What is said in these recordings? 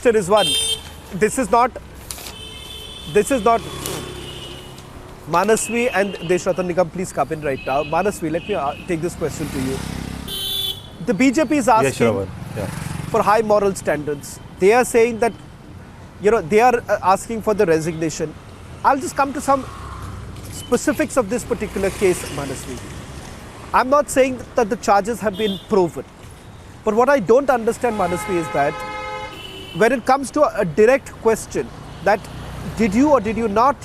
Mr. Rizwan, this is not Manasvi and Deshratan Nigam, please come in right now. Manasvi, let me take this question to you. The BJP is asking for high moral standards. They are saying that, they are asking for the resignation. I'll just come to some specifics of this particular case, Manasvi. I'm not saying that the charges have been proven. But what I don't understand, Manasvi, is that when it comes to a direct question that did you or did you not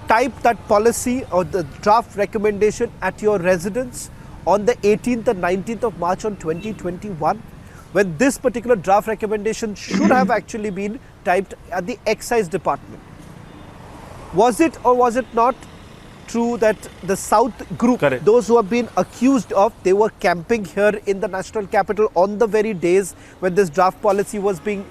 type that policy or the draft recommendation at your residence on the 18th and 19th of March on 2021, when this particular draft recommendation should have actually been typed at the excise department. Was it or was it not true that the South group, Correct. those who have been accused of, they were camping here in the national capital on the very days when this draft policy was being,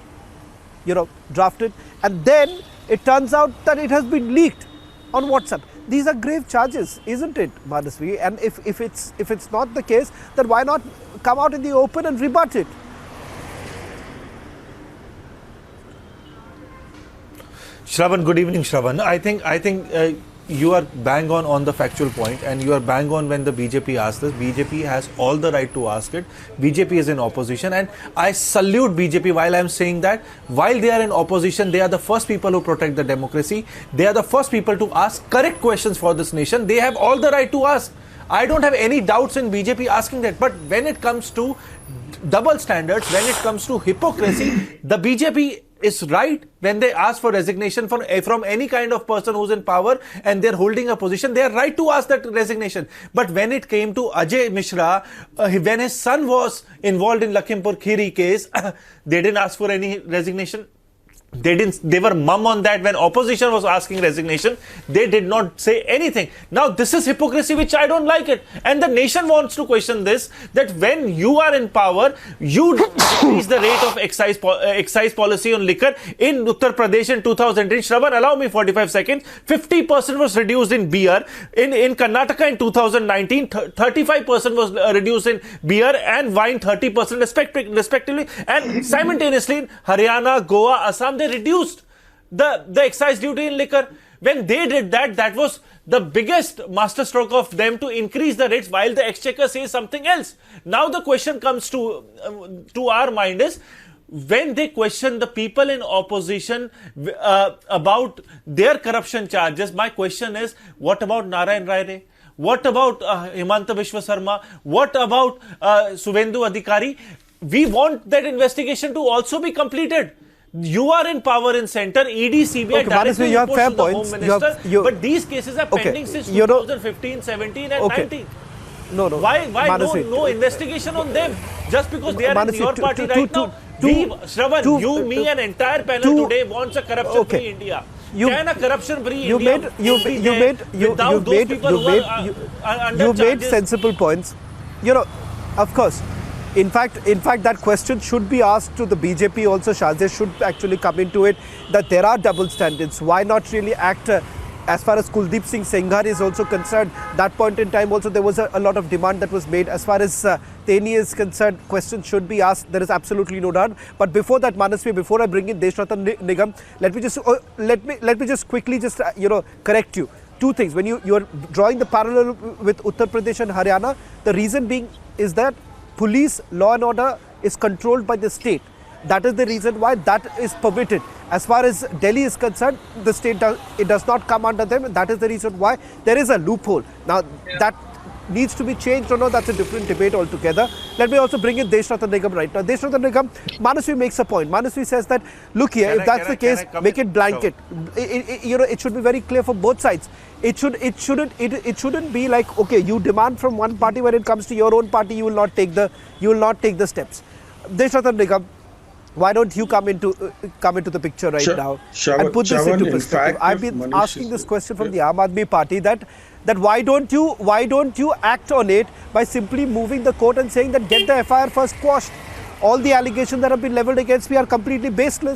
drafted, and then it turns out that it has been leaked on WhatsApp. These are grave charges, isn't it, Manasvi? And if it's not the case, then why not come out in the open and rebut it? Shravan, good evening, Shravan. I think you are bang on the factual point, and you are bang on when the BJP asks this. BJP has all the right to ask it. BJP is in opposition, and I salute BJP while I am saying that. While they are in opposition, they are the first people who protect the democracy. They are the first people to ask correct questions for this nation. They have all the right to ask. I don't have any doubts in BJP asking that. But when it comes to double standards, when it comes to hypocrisy, the BJP is right when they ask for resignation from any kind of person who's in power and they're holding a position. They are right to ask that resignation. But when it came to Ajay Mishra, when his son was involved in Lakhimpur Kheri case, they didn't ask for any resignation. They were mum on that. When opposition was asking resignation, they did not say anything. Now this is hypocrisy, which I don't like it. And the nation wants to question this, that when you are in power, you increase the rate of excise policy on liquor. In Uttar Pradesh in 2010, Shravan, allow me 45 seconds, 50% was reduced in beer. In Karnataka in 2019, 35% was reduced in beer and wine, 30% respectively. And simultaneously in Haryana, Goa, Assam, they reduced the excise duty in liquor. When they did that, that was the biggest masterstroke of them to increase the rates while the exchequer says something else. Now the question comes to our mind is, when they question the people in opposition about their corruption charges, my question is, what about Narayan Rai? What about Himanta Biswa Sarma? What about Suvendu Adhikari? We want that investigation to also be completed. You are in power in center, ED, CBI, directly you have fair reports to the points. Home Minister, but these cases are pending since 2015, 17 and 19. No. Why no investigation on them? Just because they are in your party right now? Shravan, you, me and entire panel today wants a corruption-free India. Can a corruption-free India you made sensible points. Of course. In fact, that question should be asked to the BJP also, Shah. They should actually come into it, that there are double standards. Why not really act as far as Kuldeep Singh Senghar is also concerned? That point in time also there was a lot of demand that was made. As far as Teni is concerned, questions should be asked. There is absolutely no doubt. But before that, Manasvi, before I bring in Deshratan Nigam, let me just quickly correct you. Two things. When you are drawing the parallel with Uttar Pradesh and Haryana, the reason being is that police law and order is controlled by the state. That is the reason why that is permitted. As far as Delhi is concerned, the state does not come under them. That is the reason why there is a loophole. Now that needs to be changed or no, that's a different debate altogether. Let me also bring in Deshratan Nigam right now. Deshratan Nigam, Manasvi makes a point. Manasvi says that, look here, if that's the case, make it blanket. It should be very clear for both sides. It shouldn't be like, okay, you demand from one party, when it comes to your own party, you will not take the steps. Deshratan Nigam, why don't you come into the picture right now and put this into perspective? I've been asking this question from the Aam Aadmi Party that why don't you act on it by simply moving the court and saying that get the FIR first quashed. All the allegations that have been leveled against me are completely baseless.